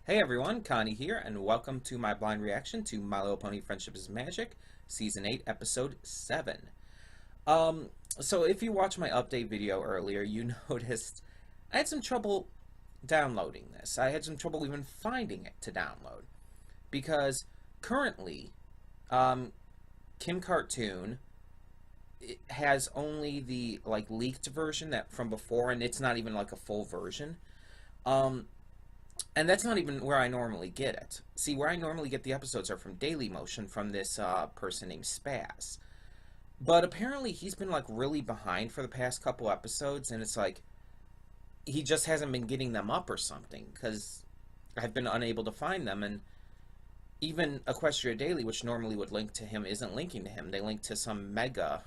Hey everyone, Connie here, and welcome to my blind reaction to My Little Pony Friendship is Magic, Season 8, Episode 7. So if you watched my update video earlier, you noticed I had some trouble downloading this. I had some trouble even finding it to download. Because currently, Kim Cartoon it has only the, leaked version that from before, and it's not even, a full version. And that's not even where I normally get it. See, where I normally get the episodes are from Dailymotion from this person named Spaz. But apparently he's been really behind for the past couple episodes, and it's he just hasn't been getting them up or something, because I've been unable to find them, and even Equestria Daily, which normally would link to him, isn't linking to him. They link to some Mega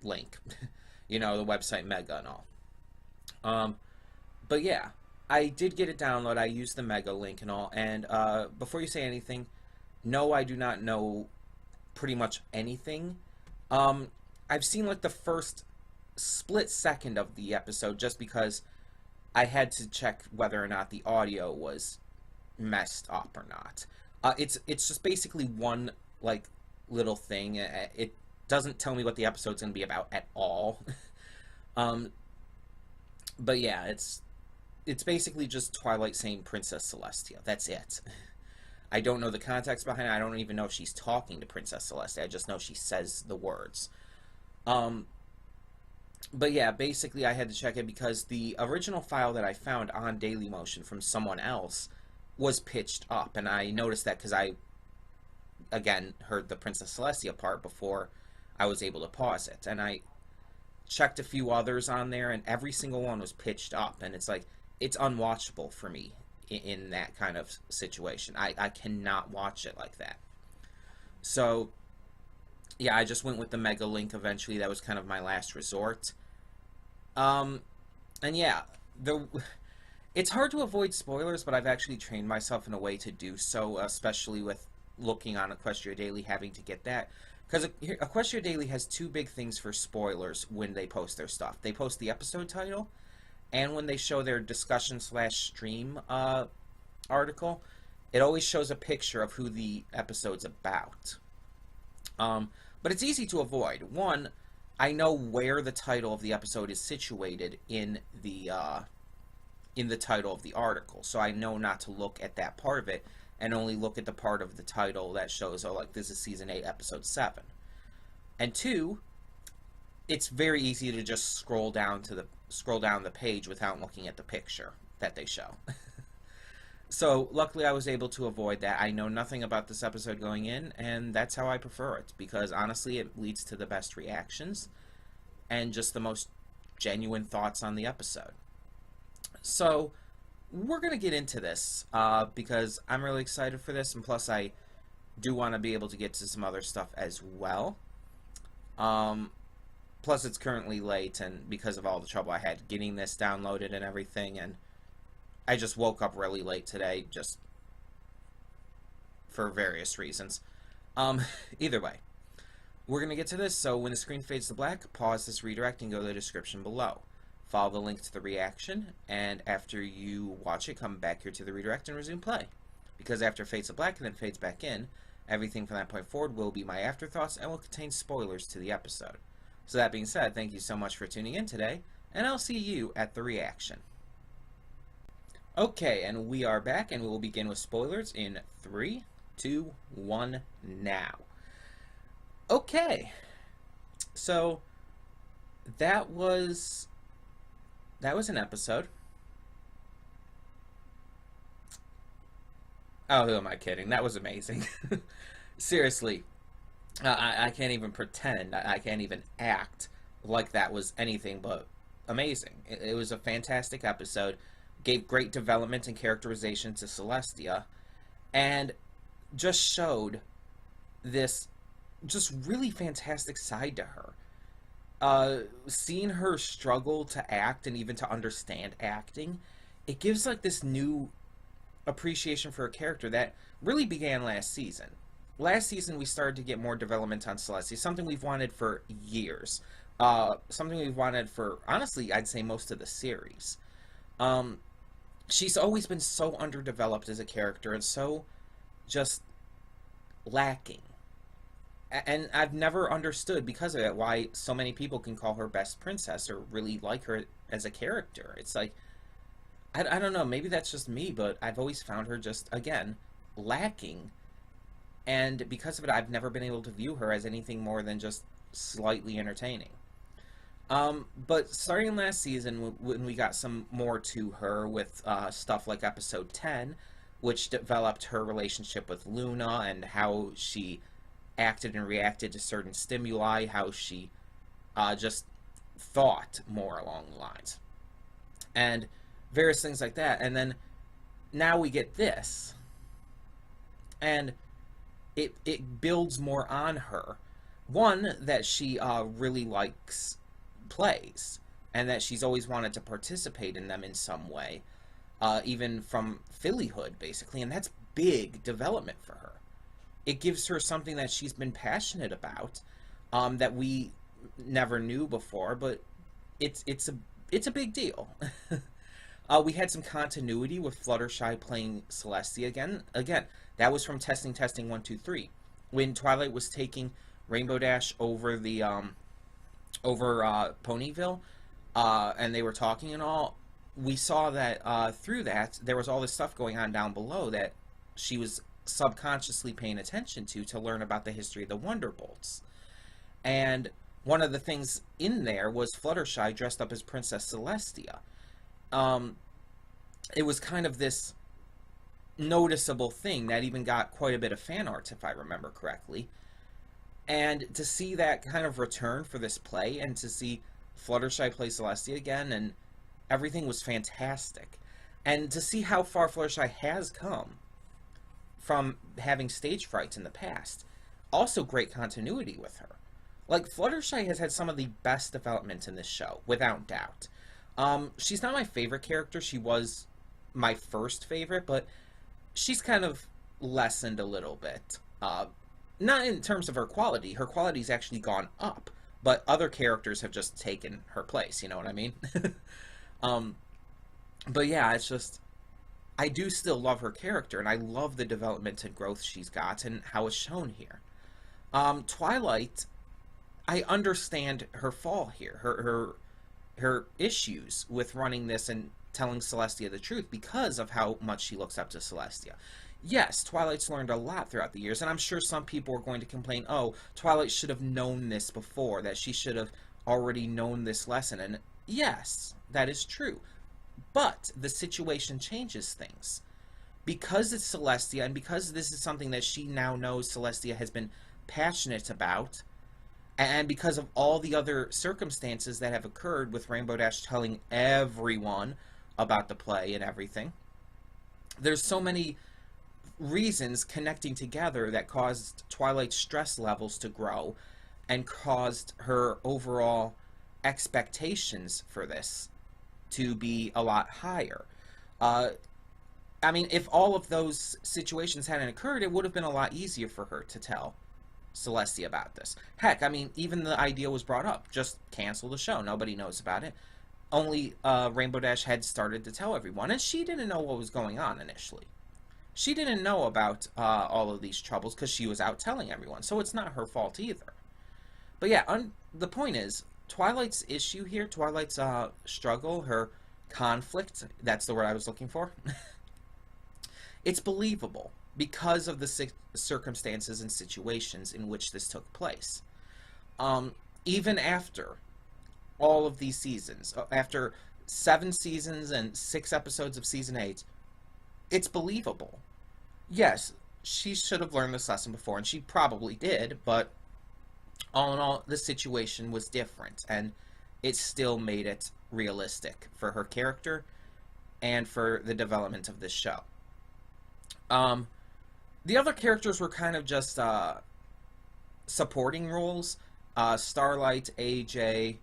link. You know, the website Mega and all. But yeah. I did get it download. I used the Mega link and all. And before you say anything, no, I do not know pretty much anything. I've seen the first split second of the episode just because I had to check whether or not the audio was messed up or not. It's just basically one little thing. It doesn't tell me what the episode's gonna be about at all. But yeah, it's basically just Twilight saying Princess Celestia. That's it. I don't know the context behind it. I don't even know if she's talking to Princess Celestia. I just know she says the words. But yeah, basically I had to check it because the original file that I found on Dailymotion from someone else was pitched up. And I noticed that because I, again, heard the Princess Celestia part before I was able to pause it. And I checked a few others on there, and every single one was pitched up. And it's unwatchable for me in that kind of situation. I cannot watch it like that. So, yeah, I just went with the Mega link eventually. That was kind of my last resort. And yeah, it's hard to avoid spoilers, but I've actually trained myself in a way to do so, especially with looking on Equestria Daily, having to get that. Because Equestria Daily has two big things for spoilers when they post their stuff. They post the episode title, and when they show their discussion/stream article, it always shows a picture of who the episode's about. But it's easy to avoid. One, I know where the title of the episode is situated in the title of the article, so I know not to look at that part of it and only look at the part of the title that shows, oh, this is Season 8, Episode 7. And two, it's very easy to just scroll down the page without looking at the picture that they show. So luckily I was able to avoid that. I know nothing about this episode going in, and that's how I prefer it, because honestly it leads to the best reactions and just the most genuine thoughts on the episode. So we're gonna get into this because I'm really excited for this, and plus I do want to be able to get to some other stuff as well. Plus it's currently late, and because of all the trouble I had getting this downloaded and everything, and I just woke up really late today, just for various reasons. Either way, we're going to get to this, so when the screen fades to black, pause this redirect and go to the description below. Follow the link to the reaction, and after you watch it, come back here to the redirect and resume play. Because after it fades to black and then fades back in, everything from that point forward will be my afterthoughts and will contain spoilers to the episode. So that being said, thank you so much for tuning in today, and I'll see you at the reaction. Okay, and we are back, and we will begin with spoilers in 3, 2, 1, now. Okay, so that was an episode. Oh, who am I kidding? That was amazing. Seriously. I can't even pretend, I can't even act like that was anything but amazing. It was a fantastic episode, gave great development and characterization to Celestia, and just showed this just really fantastic side to her. Seeing her struggle to act and even to understand acting, it gives this new appreciation for a character that really began last season. Last season, we started to get more development on Celestia, something we've wanted for years. Something we've wanted for, honestly, I'd say most of the series. she's always been so underdeveloped as a character and so just lacking. And I've never understood because of it why so many people can call her best princess or really like her as a character. It's like, I don't know, maybe that's just me, but I've always found her just, again, lacking. And because of it, I've never been able to view her as anything more than just slightly entertaining. But starting last season, when we got some more to her with stuff like episode 10, which developed her relationship with Luna and how she acted and reacted to certain stimuli, how she just thought more along the lines, and various things like that. And then now we get this, and it builds more on her. One, that she really likes plays, and that she's always wanted to participate in them in some way, even from fillyhood, basically, and that's big development for her. It gives her something that she's been passionate about, that we never knew before, but it's a big deal. We had some continuity with Fluttershy playing Celestia again. Again, that was from testing 1 2 3, when Twilight was taking Rainbow Dash over the Ponyville, and they were talking and all. We saw that through that there was all this stuff going on down below that she was subconsciously paying attention to learn about the history of the Wonderbolts. And one of the things in there was Fluttershy dressed up as Princess Celestia. It was kind of this noticeable thing that even got quite a bit of fan art, if I remember correctly. And to see that kind of return for this play, and to see Fluttershy play Celestia again, and everything was fantastic. And to see how far Fluttershy has come from having stage frights in the past. Also great continuity with her. Like, Fluttershy has had some of the best development in this show, without doubt. She's not my favorite character. She was my first favorite, but she's kind of lessened a little bit. Not in terms of her quality. Her quality's actually gone up, but other characters have just taken her place, you know what I mean? But yeah, it's just, I do still love her character, and I love the development and growth she's got and how it's shown here. Twilight, I understand her fall here, her issues with running this and telling Celestia the truth because of how much she looks up to Celestia. Yes, Twilight's learned a lot throughout the years, and I'm sure some people are going to complain, oh, Twilight should have known this before, that she should have already known this lesson, and yes, that is true. But the situation changes things. Because it's Celestia, and because this is something that she now knows Celestia has been passionate about, and because of all the other circumstances that have occurred with Rainbow Dash telling everyone about the play and everything, there's so many reasons connecting together that caused Twilight's stress levels to grow and caused her overall expectations for this to be a lot higher. I mean, if all of those situations hadn't occurred, it would have been a lot easier for her to tell Celestia about this. Heck, I mean, even the idea was brought up. Just cancel the show. Nobody knows about it. Only Rainbow Dash had started to tell everyone, and she didn't know what was going on initially. She didn't know about all of these troubles because she was out telling everyone, so it's not her fault either. But yeah, the point is, Twilight's issue here, Twilight's struggle, her conflict, that's the word I was looking for, it's believable because of the circumstances and situations in which this took place. Even after all of these seasons, after 7 seasons and 6 episodes of season 8, it's believable. Yes, she should have learned this lesson before, and she probably did, but all in all, the situation was different, and it still made it realistic for her character and for the development of this show. The other characters were kind of just supporting roles. Starlight, AJ,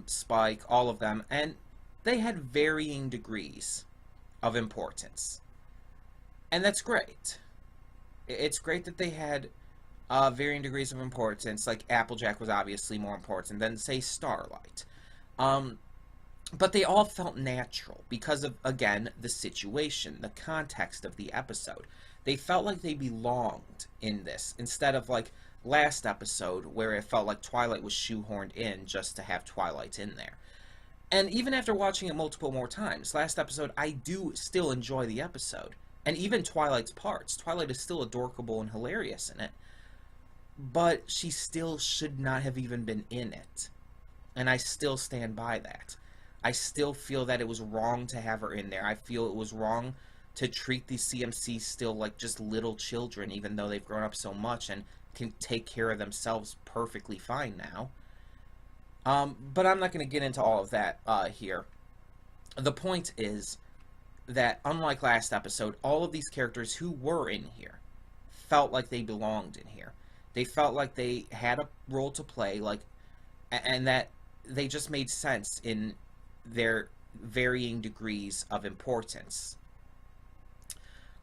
Spike, all of them, and they had varying degrees of importance. And that's great. It's great that they had varying degrees of importance. Like Applejack was obviously more important than, say, Starlight. But they all felt natural because of, again, the situation, the context of the episode. They felt like they belonged in this instead of like last episode where it felt like Twilight was shoehorned in just to have Twilight in there. And even after watching it multiple more times, last episode, I do still enjoy the episode. And even Twilight's parts. Twilight is still adorable and hilarious in it. But she still should not have even been in it. And I still stand by that. I still feel that it was wrong to have her in there. I feel it was wrong to treat these CMCs still like just little children, even though they've grown up so much and can take care of themselves perfectly fine now. But I'm not going to get into all of that here. The point is that, unlike last episode, all of these characters who were in here felt like they belonged in here. They felt like they had a role to play, like, and that they just made sense in their varying degrees of importance.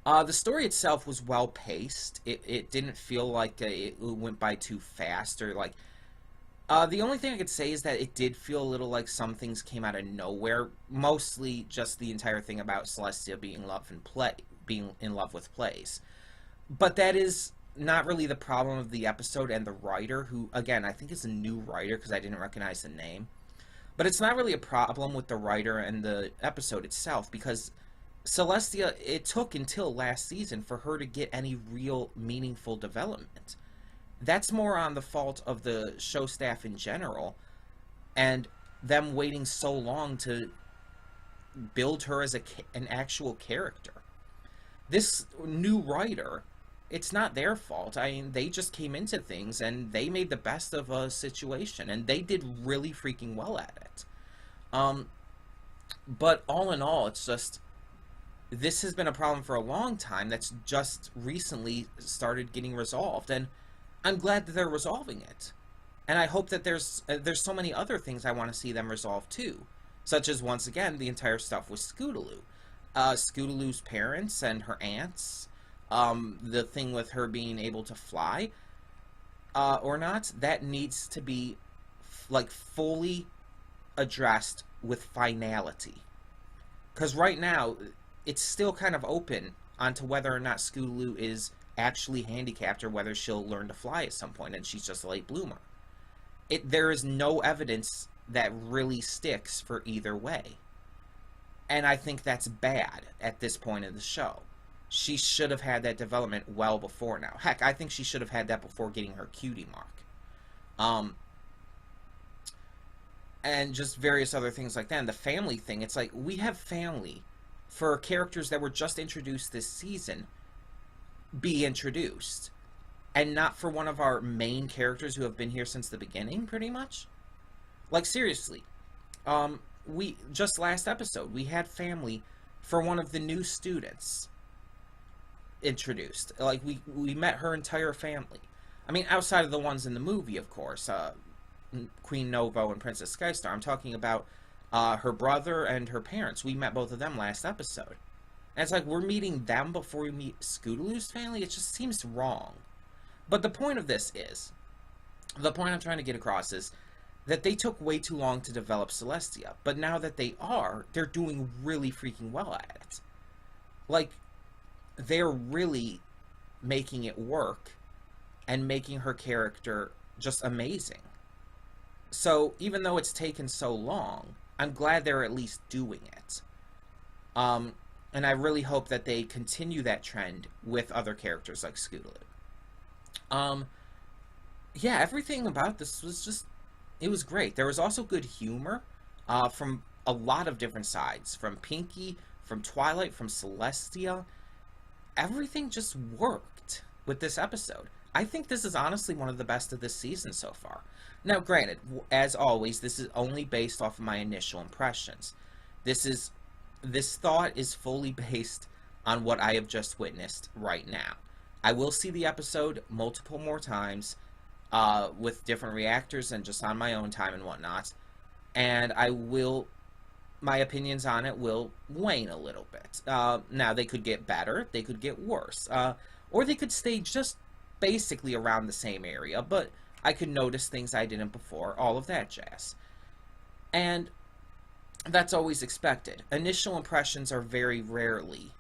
The story itself was well paced. It didn't feel like it went by too fast or like. The only thing I could say is that it did feel a little like some things came out of nowhere. Mostly just the entire thing about Celestia being in love with plays. But that is not really the problem of the episode and the writer, who, again, I think is a new writer because I didn't recognize the name. But it's not really a problem with the writer and the episode itself, because Celestia, it took until last season for her to get any real meaningful development. That's more on the fault of the show staff in general, and them waiting so long to build her as an actual character. This new writer, it's not their fault. I mean, they just came into things and they made the best of a situation, and they did really freaking well at it. But all in all, it's just, this has been a problem for a long time that's just recently started getting resolved, and I'm glad that they're resolving it. And I hope that there's so many other things I want to see them resolve too, such as, once again, the entire stuff with Scootaloo. Scootaloo's parents and her aunts, the thing with her being able to fly, or not, that needs to be, like, fully addressed with finality. Because right now, it's still kind of open onto whether or not Scootaloo is actually handicapped or whether she'll learn to fly at some point and she's just a late bloomer. There is no evidence that really sticks for either way. And I think that's bad at this point in the show. She should have had that development well before now. Heck, I think she should have had that before getting her cutie mark. And just various other things like that. And the family thing, it's like, we have family for characters that were just introduced this season be introduced, and not for one of our main characters who have been here since the beginning, pretty much. Like, seriously. We just last episode, we had family for one of the new students introduced. Like, we met her entire family. I mean, outside of the ones in the movie, of course, Queen Novo and Princess Skystar. I'm talking about her brother and her parents. We met both of them last episode. And it's like, we're meeting them before we meet Scootaloo's family? It just seems wrong. But the point of this is, the point I'm trying to get across is that they took way too long to develop Celestia. But now that they are, they're doing really freaking well at it. Like, they're really making it work and making her character just amazing. So, even though it's taken so long, I'm glad they're at least doing it. And I really hope that they continue that trend with other characters like Scootaloo. Yeah, everything about this was just, it was great. There was also good humor from a lot of different sides. From Pinky, from Twilight, from Celestia. Everything just worked with this episode. I think this is honestly one of the best of this season so far. Now, granted, as always, this is only based off of my initial impressions. This thought is fully based on what I have just witnessed right now. I will see the episode multiple more times with different reactors and just on my own time and whatnot. And my opinions on it will wane a little bit. Now, they could get better, they could get worse, or they could stay just basically around the same area, but I could notice things I didn't before, all of that jazz. And that's always expected. Initial impressions are very rarely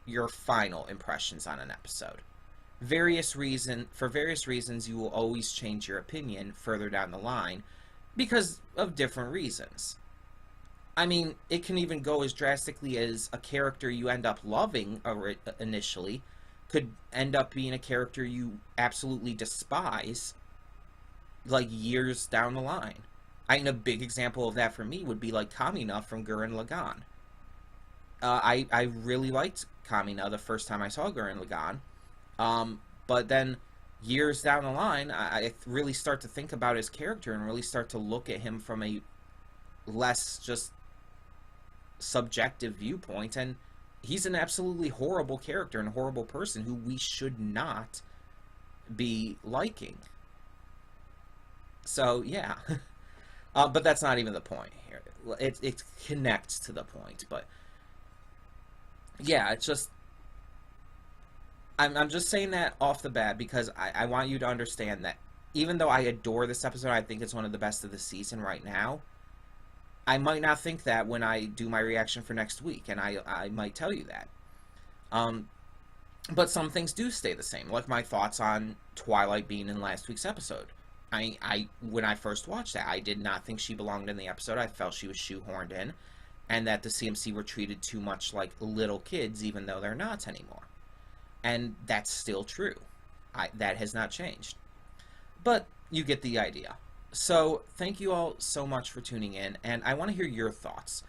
your final impressions on an episode. For various reasons, you will always change your opinion further down the line because of different reasons. I mean, it can even go as drastically as a character you end up loving initially could end up being a character you absolutely despise, like, years down the line. I mean, a big example of that for me would be, like, Kamina from Gurren Lagann. I really liked Kamina the first time I saw Gurren Lagann, but then years down the line, I really start to think about his character and really start to look at him from a less just subjective viewpoint, and he's an absolutely horrible character and a horrible person who we should not be liking. So, yeah. But that's not even the point here. It connects to the point, but yeah, it's just... I'm just saying that off the bat because I want you to understand that even though I adore this episode, I think it's one of the best of the season right now, I might not think that when I do my reaction for next week, and I might tell you that. But some things do stay the same, like my thoughts on Twilight being in last week's episode. When I first watched that, I did not think she belonged in the episode. I felt she was shoehorned in, and that the CMC were treated too much like little kids, even though they're not anymore. And that's still true. That has not changed. But you get the idea. So, thank you all so much for tuning in, and I want to hear your thoughts.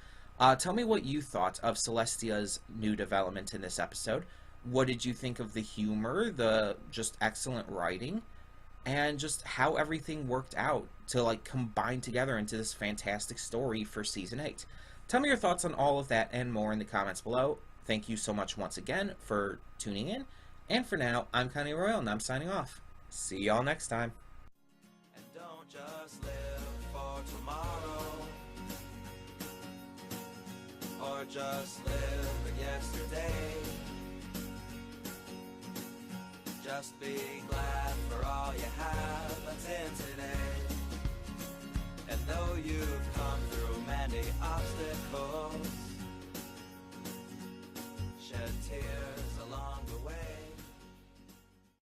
Tell me what you thought of Celestia's new development in this episode. What did you think of the humor, the just excellent writing, and just how everything worked out to, like, combine together into this fantastic story for Season 8. Tell me your thoughts on all of that and more in the comments below. Thank you so much once again for tuning in, and for now, I'm Connie Royal, and I'm signing off. See y'all next time. Just live for tomorrow, or just live for yesterday. Just be glad for all you have that's in today. And though you've come through many obstacles, shed tears.